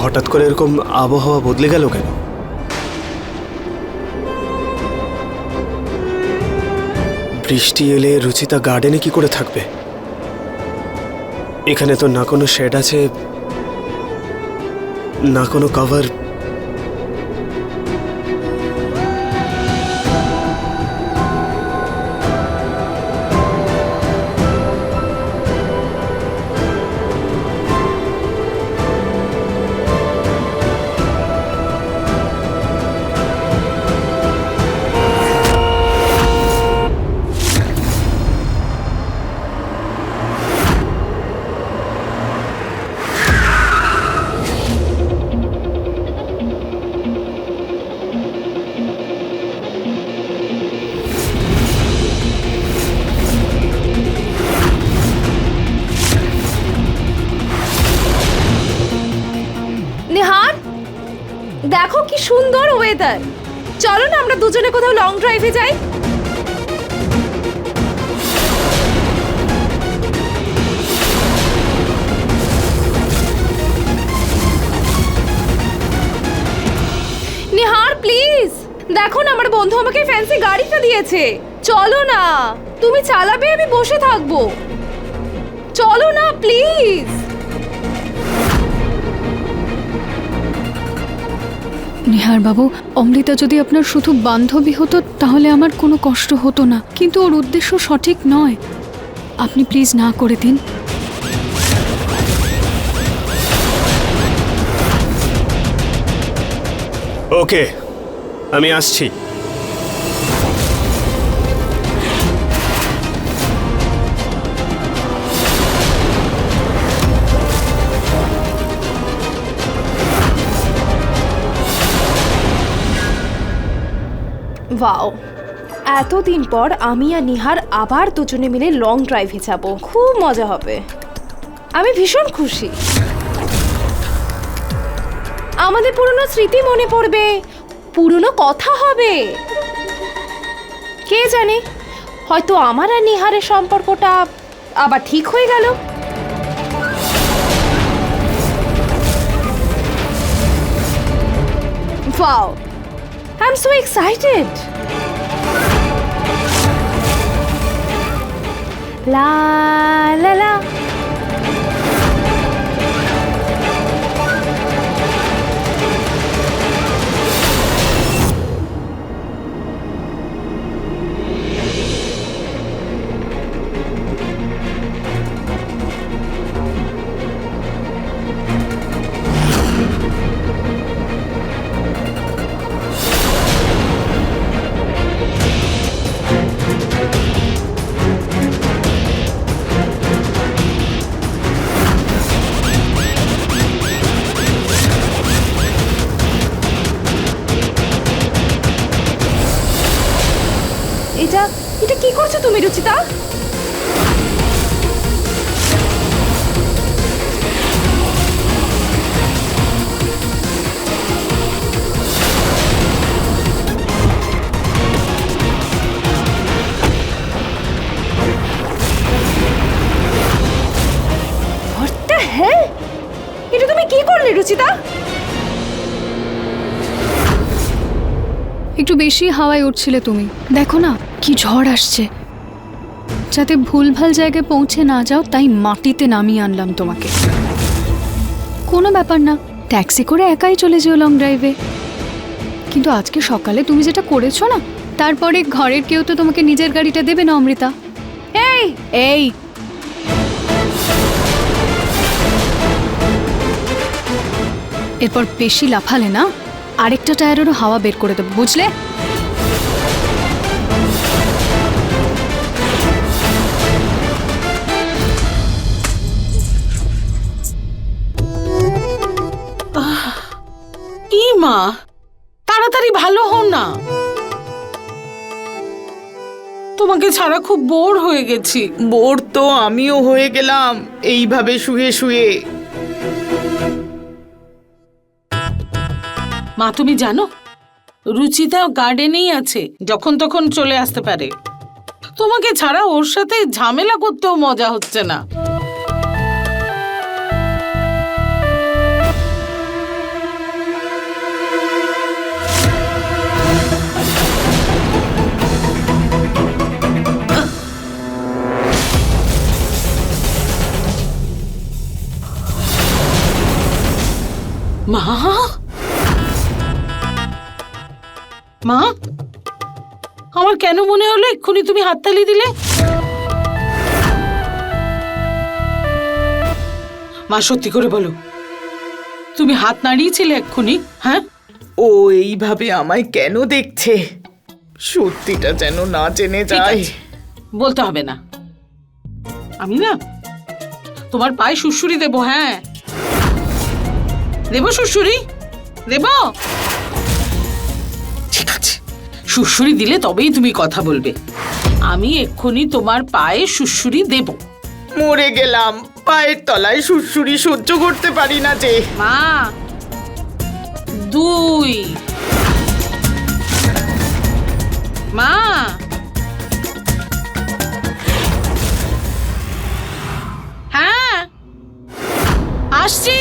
হঠাৎ করে এরকম আবহাওয়া বদলে গেল কেন? বৃষ্টি এলে রুচিতা গার্ডেনে কি করে থাকবে? এখানে তো না কোনো শেড আছে, না কোনো কভার। নিহার, দেখো কি সুন্দর ওয়েদার। চলো না আমরা দুজনে কোথাও লং ড্রাইভে যাই। নিহার প্লিজ, দেখো না আমার বন্ধু আমাকে ফ্যান্সি গাড়িটা দিয়েছে। চলো না, তুমি চালাবে, আমি বসে থাকবো। চলো না প্লিজ। নিহার বাবু, অমৃতা যদি আপনার শুধু বান্ধবী হতো তাহলে আমার কোনো কষ্ট হতো না, কিন্তু ওর উদ্দেশ্য সঠিক নয়। আপনি প্লিজ না করে দিন। ওকে, আমি আসছি। ওয়াও, এতদিন পর আমি আর নিহার আবার দুজনে মিলে লং ড্রাইভে যাব। খুব মজা হবে। আমি ভীষণ খুশি। আমাদের পুরনো স্মৃতি মনে পড়বে, পুরনো কথা হবে। কে জানে, হয়তো আমার আর নিহারের সম্পর্কটা আবার ঠিক হয়ে গেল। Wow, I'm so excited. La la la. এটা কি করছো তুমি রুচিতা? What the hell? এটা তুমি কি করলে রুচিতা? একটু বেশি হাওয়ায় উঠছিলে তুমি। দেখো না কি ঝড় আসছে। যাতে ভুলভাল জায়গায় পৌঁছে না যাও তাই মাটিতে নামিয়ে আনলাম তোমাকে। কোনো ব্যাপার না, ট্যাক্সি করে একাই চলে যেও লং ড্রাইভে। কিন্তু আজকে সকালে তুমি যেটা করেছো না, তারপরে ঘরের কেউ তো তোমাকে নিজের গাড়িটা দেবে না অমৃতা। এই এই এরপর বেশি লাফালে না আরেকটা টায়ারেরও হাওয়া বের করে দেবো, বুঝলে? কি মা, তাড়াতাড়ি ভালো হও না। তোমাকে ছাড়া খুব বোর হয়ে গেছি। বোর তো আমিও হয়ে গেলাম এইভাবে শুয়ে শুয়ে। মা তুমি জানো, রুচিতা গার্ডেনেই আছে, যখন তখন চলে আসতে পারে। তোমাকে ছাড়া ওর সাথে ঝামেলা করতেও মজা হচ্ছে না। মা, আমার কেন মনে হলো এক্ষুনি তুমি হাততালি দিলে? মা, সত্যি করে বলো, তুমি হাত নাড়িয়েছিলে এক্ষুনি? হ্যাঁ, ও এইভাবে আমায় কেন দেখছে? সত্যিটা যেন না জেনে ঠিক যায়। আছে, বলতে হবে না। আমি না তোমার পায়ে সুড়সুড়ি দেবো। হ্যাঁ, দেবো সুড়সুড়ি, দেবো। ঠিক আছে, সুড়সুড়ি দিলে তবেই তুমি কথা বলবে। আমি এক্ষুনি তোমার পায়ে সুড়সুড়ি দেব। মরে গেলাম, পায়ের তলায় সুড়সুড়ি সহ্য করতে পারি না যে। মা, 2, মা, হ্যাঁ আসছি।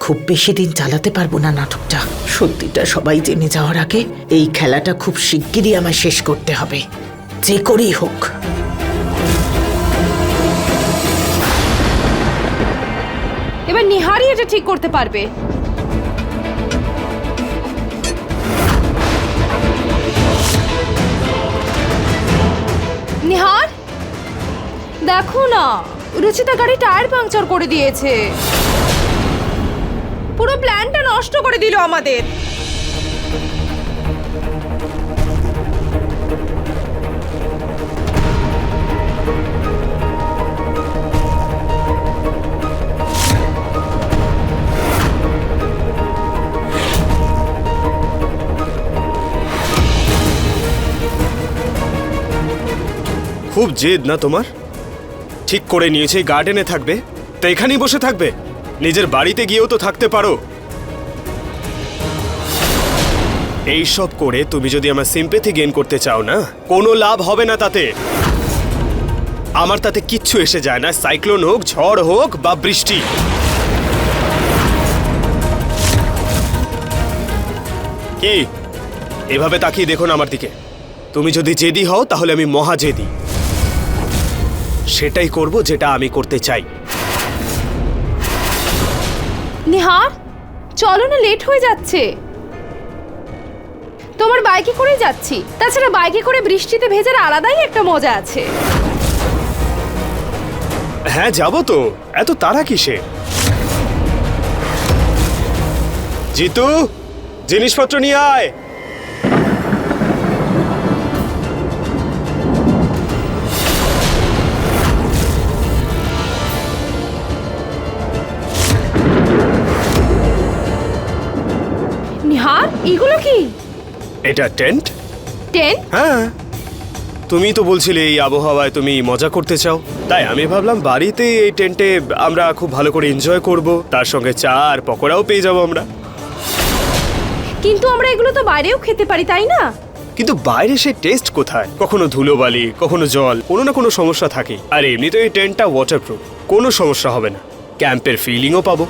খুব বেশি দিন চালাতে পারবো না নাটকটা। সত্যিটা সবাই জেনে যাওয়ার আগে এই খেলাটা খুব শিগগিরই আমায় শেষ করতে হবে, যে করেই হোক। এবার নিহারই এটা ঠিক করতে পারবে। নিহার, দেখো না, রুচিতা গাড়ি টায়ার পাংচার করে দিয়েছে। পুরো প্ল্যানটা নষ্ট করে দিল আমাদের। খুব জেদ না তোমার? ঠিক করে নিয়েছে গার্ডেনে থাকবে, তো এখানেই বসে থাকবে? নিজের বাড়িতে গিয়েও তো থাকতে পারো। এই সব করে তুমি যদি আমার সিম্পেথি গেইন করতে চাও না, কোনো লাভ হবে না তাতে। আমার তাতে কিচ্ছু এসে যায় না, সাইক্লোন হোক, ঝড় হোক বা বৃষ্টি। কি এভাবে তাকিয়ে দেখো না আমার দিকে? তুমি যদি জেদি হও তাহলে আমি মহা জেদি। সেটাই করব যেটা আমি করতে চাই। নিহার, চলো না, লেট হয়ে যাচ্ছে। তোমার বাইকে করে যাচ্ছি, তাছাড়া বাইকে করে বৃষ্টিতে ভেজার আলাদাই একটা মজা আছে। হ্যাঁ যাবো তো, এত তাড়া কিসে? জিতু, জিনিসপত্র নিয়ে আয়। নিহার, এগুলো কি? এটা টেন্ট। টেন্ট? হ্যাঁ, তুমি তো বলছিলে এই আবহাওয়ায় তুমি মজা করতে চাও, তাই আমি ভাবলাম বাড়িতে এই টেন্টে আমরা খুব ভালো করে এনজয় করব, তার সঙ্গে চা আর পকোড়াও পেয়ে যাবো আমরা। কিন্তু আমরা এগুলো তো বাইরেও খেতে পারি, তাই না? কিন্তু বাইরে সে টেস্ট কোথায়? কখনো ধুলোবালি, কখনো জল, কোনো না কোনো সমস্যা থাকে। আর এমনি তো এই টেন্টটা ওয়াটারপ্রুফ, কোনো সমস্যা হবে না। ক্যাম্পের ফিলিংও পাবো।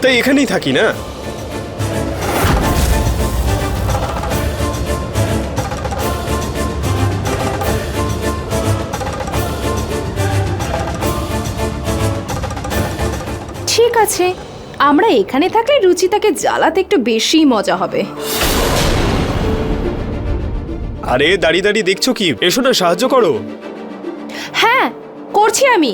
তাই এখানেই থাকি না? ঠিক আছে, আমরা এখানে থাকলে রুচিতাকে জ্বালাতে একটু বেশি মজা হবে। আরে দাঁড়িয়ে দাঁড়িয়ে দেখছো কি? এসো না, সাহায্য করো। হ্যাঁ, করছি আমি।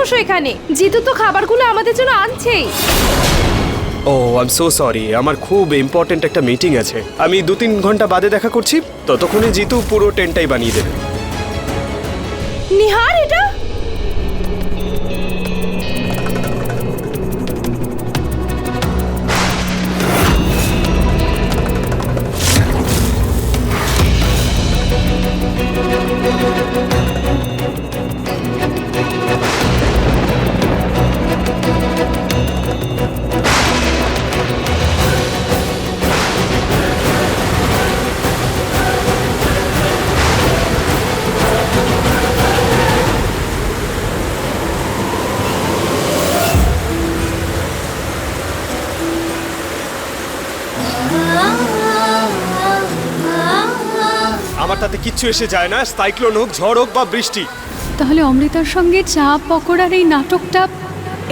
বসো এখানে, জিতু তো খাবারগুলো আমাদের জন্য আনছেই। ও আই এম সো সরি, আমার খুব ইম্পর্ট্যান্ট একটা মিটিং আছে। আমি 2-3 ঘন্টা বাদে দেখা করছি, ততক্ষণে জিতু পুরো টেন্টটাই বানিয়ে দেবে। নিহার, এটা আমার তাতে কিচ্ছু এসে যায় না, সাইক্লোন হোক, ঝড় হোক বা বৃষ্টি। তাহলে অমৃতার সঙ্গে চা পকোড়ার এই নাটকটা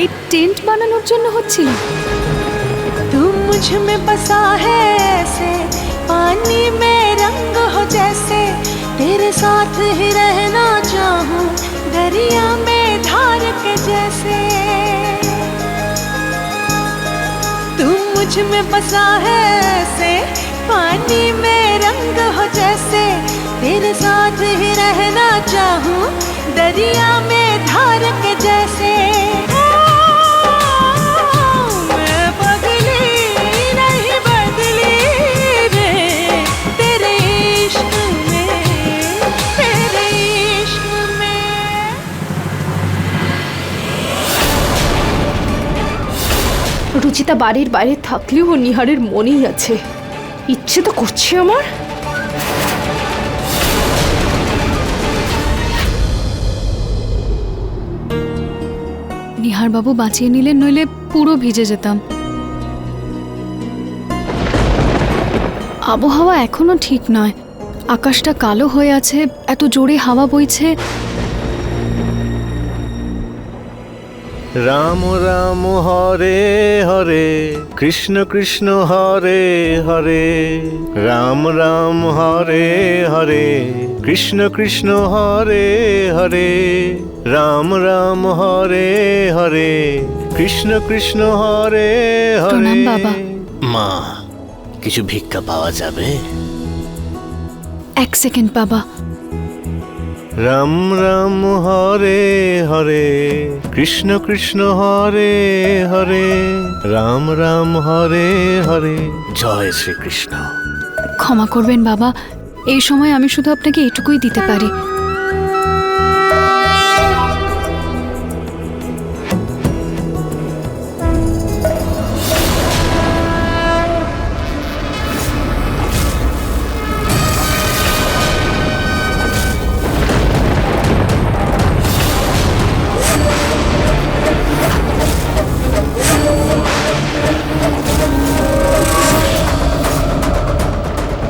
এই টেন্ট বানানোর জন্য হচ্ছিল। तू मुझ में बसा है ऐसे, पानी में रंग हो जैसे, तेरे साथ ही रहना चाहूं, दरिया में धार के जैसे। तू मुझ में बसा है ऐसे, पानी में रंग हो जैसे, तेरे साथ ही रहना चाहूं, दरिया में धार के जैसे। রুচিতা বাড়ির বাইরে থাকলেও নিহারের মনেই আছে। ইচ্ছে তো করছে আমার। নিহার বাবু বাঁচিয়ে নিলেন, নইলে পুরো ভিজে যেতাম। আবহাওয়া এখনো ঠিক নয়, আকাশটা কালো হয়ে আছে, এত জোরে হাওয়া বইছে। রাম রাম হরে হরে, কৃষ্ণ কৃষ্ণ হরে হরে, রাম রাম হরে হরে, কৃষ্ণ কৃষ্ণ হরে হরে, রাম রাম হরে হরে, কৃষ্ণ কৃষ্ণ হরে হরে। প্রণাম বাবা। মা, কিছু ভিক্ষা পাওয়া যাবে? 1 সেকেন্ড বাবা। রাম রাম হরে হরে, কৃষ্ণ কৃষ্ণ হরে হরে, রাম রাম হরে হরে। জয় শ্রীকৃষ্ণ। ক্ষমা করবেন বাবা, এই সময় আমি শুধু আপনাকে এটুকুই দিতে পারি।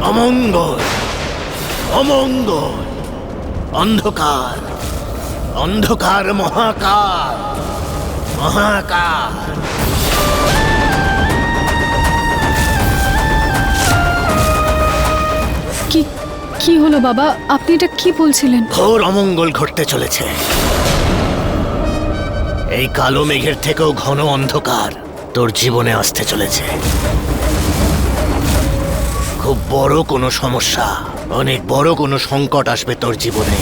অমঙ্গল অমঙ্গল, অন্ধকার অন্ধকার, মহাকাল মহাকাল। কি কি হলো বাবা, আপনি এটা কি বলছিলেন? ঘোর অমঙ্গল ঘটতে চলেছে। এই কালো মেঘের থেকেও ঘন অন্ধকার তোর জীবনে আসতে চলেছে। খুব বড় কোনো সমস্যা, অনেক বড় কোনো সংকট আসবে তোর জীবনে,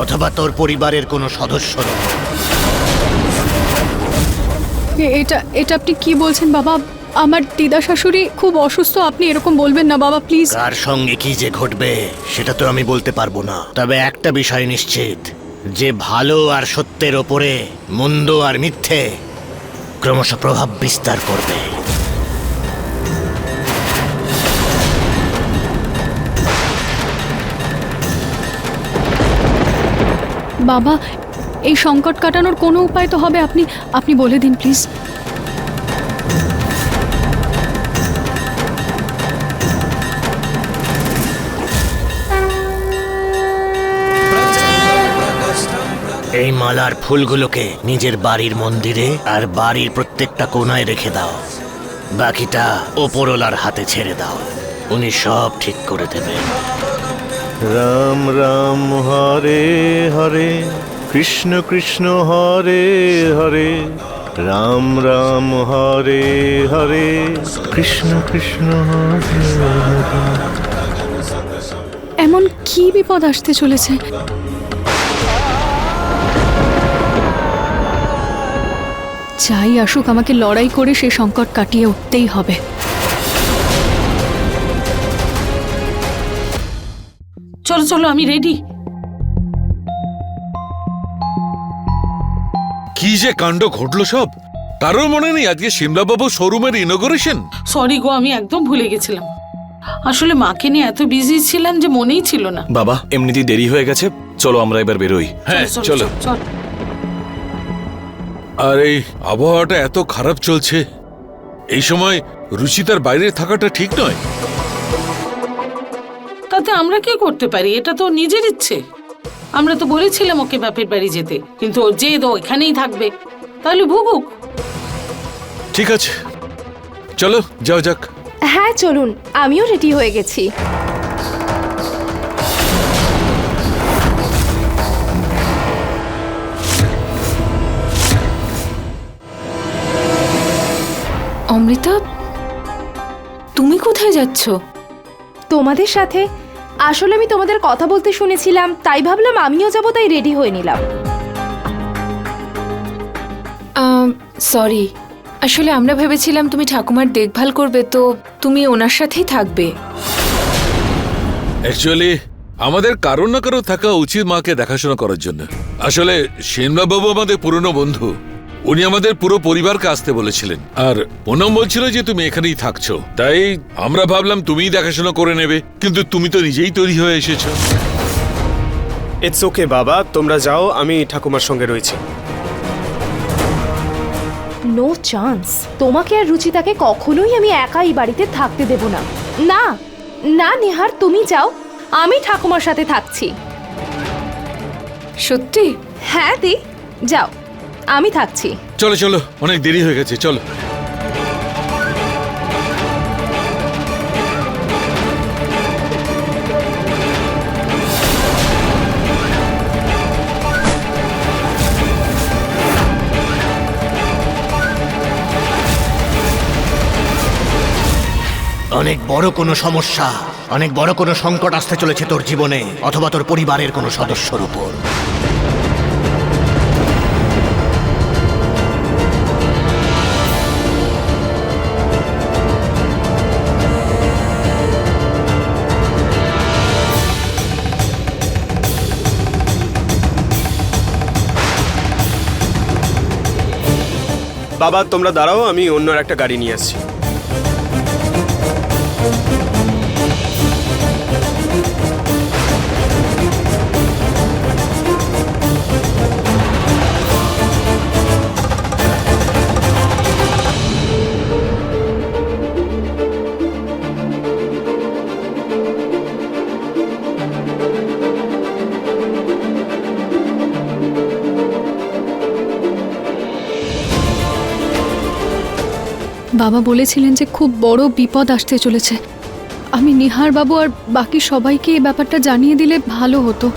অথবা তোর পরিবারের কোনো সদস্যর। এটা এটা আপনি কি বলছেন বাবা? আমার দিদা শাশুড়ি খুব অসুস্থ, আপনি এরকম বলবেন না বাবা, প্লিজ। কার সঙ্গে কি যে ঘটবে সেটা তো আমি বলতে পারবো না, তবে একটা বিষয় নিশ্চিত, যে ভালো আর সত্যের ওপরে মন্দ আর মিথ্যে ক্রমশ প্রভাব বিস্তার করবে। বাবা, এই সংকট কাটানোর কোনো উপায় তো হবে, আপনি আপনি বলে দিন প্লিজ। এই মালার ফুলগুলোকে নিজের বাড়ির মন্দিরে আর বাড়ির প্রত্যেকটা কোণায় রেখে দাও, বাকিটা ওপরওয়ালার হাতে ছেড়ে দাও, উনি সব ঠিক করে দেবেন। রাম রাম হরে হরে, কৃষ্ণ কৃষ্ণ হরে হরে রাম রাম হরে হরে কৃষ্ণ কৃষ্ণ হরে হরে। এমন কি বিপদ আসতে চলেছে? যাই আসুক, আমাকে লড়াই করে সে সংকট কাটিয়ে উঠতেই হবে। চলো চলো, আমি রেডি। কি যে কাণ্ড ঘটলো সব! কারোর মনে নেই আজকে সিমলাবাবু শোরুমের ইনোগ্রেশন? সরি গো, আমি একদম ভুলে গেছিলাম। আসলে মাকে নিয়ে এত বিজি ছিলাম যে মনেই ছিল না। বাবা, এমনিতেই দেরি হয়ে গেছে, চলো আমরা এবার বেরোই। হ্যাঁ চলো। আর এই আবহাওয়াটা এত খারাপ চলছে, এই সময় রুচিতার বাইরে থাকাটা ঠিক নয়। তাতে আমরা কি করতে পারি? এটা তো ওর নিজের ইচ্ছে। আমরা তো বলেছিলাম ওকে বাপের বাড়ি যেতে, কিন্তু ও জেদ ও এখানেই থাকবে। তাহলে ভুগুক। ঠিক আছে, চলো যাও যাক। হ্যাঁ চলুন, আমিও রেডি হয়ে গেছি। অমৃতা, তুমি কোথায় যাচ্ছ? তোমাদের সাথে। আসলে আমি তোমাদের কথা বলতে শুনেছিলাম, তাই ভাবলাম আমিও যাবো, তাই রেডি হয়ে নিলাম। সরি, আসলে আমরা ভেবেছিলাম তুমি ঠাকুমার দেখভাল করবে, তো তুমি ওনার সাথেই থাকবে। অ্যাকচুয়ালি আমাদের কারো না কারো থাকা উচিত মাকে দেখাশোনা করার জন্য। আসলে সিমলাবাবু আমাদের পুরনো বন্ধু, উনি আমাদের পুরো পরিবারকে আসতে বলেছিলেন, আর ওনাম বলছিল যে তুমি এখানেই থাকছো, তাই আমরা ভাবলাম তুমিই দেখাশোনা করে নেবে, কিন্তু তুমি তো নিজেই তৈরি হয়ে এসেছো। ইটস ওকে বাবা, তোমরা যাও, আমি ঠাকুমার সঙ্গে রয়েছি। নো চান্স, তোমাকে আর রুচিতাকে কখনোই আমি একাই বাড়িতে থাকতে দেব না। না না নিহার, তুমি যাও, আমি ঠাকুমার সাথে থাকছি। সত্যি? হ্যাঁ দি, যাও, আমি থাকছি। চলো চলো, অনেক দেরি হয়ে গেছে, চলো। অনেক বড় কোনো সমস্যা, অনেক বড় কোনো সংকট আসতে চলেছে তোর জীবনে, অথবা তোর পরিবারের কোনো সদস্যর উপর। বাবা তোমরা দাঁড়াও, আমি অন্য একটা গাড়ি নিয়ে আসছি। বাবা বলেছিলেন যে খুব বড় বিপদ আসতে চলেছে। আমি নিহার বাবু আর বাকি সবাইকে এই ব্যাপারটা জানিয়ে দিলে ভালো হতো।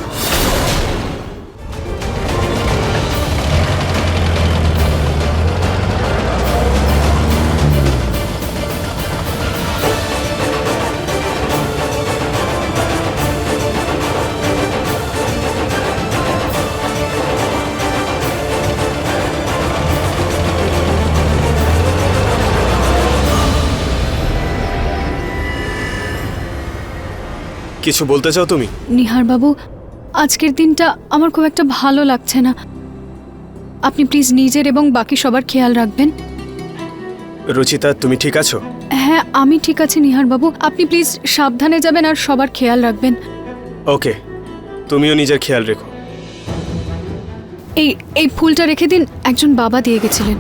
কিছু বলতে চাও তুমি? নিহার বাবু, আজকের দিনটা আমার খুব একটা ভালো লাগছে না। আপনি প্লিজ নিজের এবং বাকি সবার খেয়াল রাখবেন। রুচিতা, তুমি ঠিক আছো? হ্যাঁ, আমি ঠিক আছি নিহার বাবু। আপনি প্লিজ সাবধানে যাবেন আর সবার খেয়াল রাখবেন। ওকে, তুমিও নিজের খেয়াল রেখো। এই ফুলটা রেখে দিন, একজন বাবা দিয়ে গেছিলেন।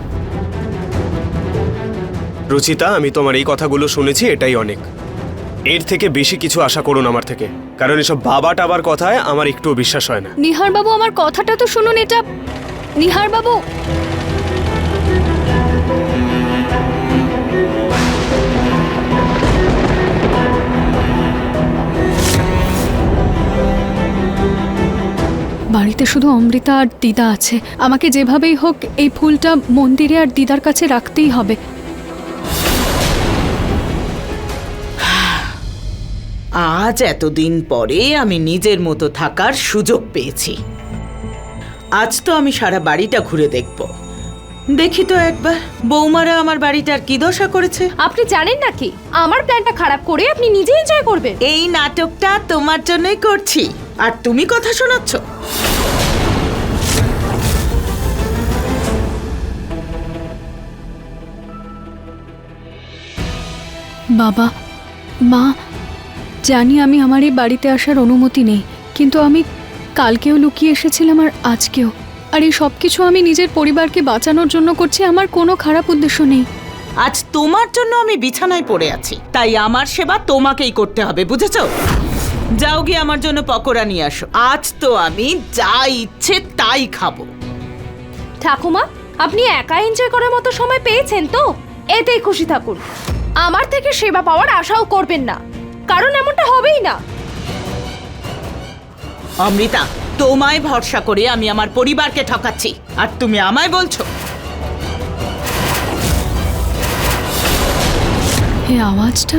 রুচিতা, আমি তোমার এই কথাগুলো শুনেছি, এটাই অনেক। এর থেকে বেশি কিছু আশা করুন আমার থেকে, কারণ এসব বাবা টাবার কথায় আমার একটুও বিশ্বাস হয় না। নিহার বাবু, আমার কথাটা তো শুনুন। এটা নিহার বাবু, বাড়িতে শুধু অমৃতা আর দিদা আছে। আমাকে যেভাবেই হোক এই ফুলটা মন্দিরে আর দিদার কাছে রাখতেই হবে। আজ এতদিন পরে আমি নিজের মতো থাকার সুযোগ পেয়েছি। আজ তো আমি সারা বাড়িটা ঘুরে দেখব। দেখি তো একবার বৌমারা আমার বাড়িটার কি দশা করেছে। আপনি জানেন নাকি আমার প্ল্যানটা খারাপ করে আপনি নিজে এনজয় করবেন? এই নাটকটা তোমার জন্যই করছি, আর তুমি কথা শোনাচ্ছ। বাবা, মা, জানি আমি আমার এই বাড়িতে আসার অনুমতি নেই, কিন্তু আমি কালকেও লুকিয়ে এসেছিলাম আর আজকেও। আর এই সব কিছু আমি নিজের পরিবারকে বাঁচানোর জন্য করছি, আমার কোনো খারাপ উদ্দেশ্য নেই। আজ তোমার জন্য আমি বিছানায় পড়ে আছি, তাই আমার সেবা তোমাকেই করতে হবে, বুঝেছো? যাও গিয়ে আমার জন্য পকোড়া নিয়ে আসো। আজ তো আমি যা ইচ্ছে তাই খাবো। ঠাকুমা, আপনি একা এনজয় করার মতো সময় পেয়েছেন তো? এতেই খুশি থাকুন। আমার থেকে সেবা পাওয়ার আশাও করবেন না, কারণ এমনটা হবেই না। অমৃতা, তোমায় ভরসা করে আমি আমার পরিবারকে ঠকাচ্ছি, আর তুমি আমায় বলছো? এই আওয়াজটা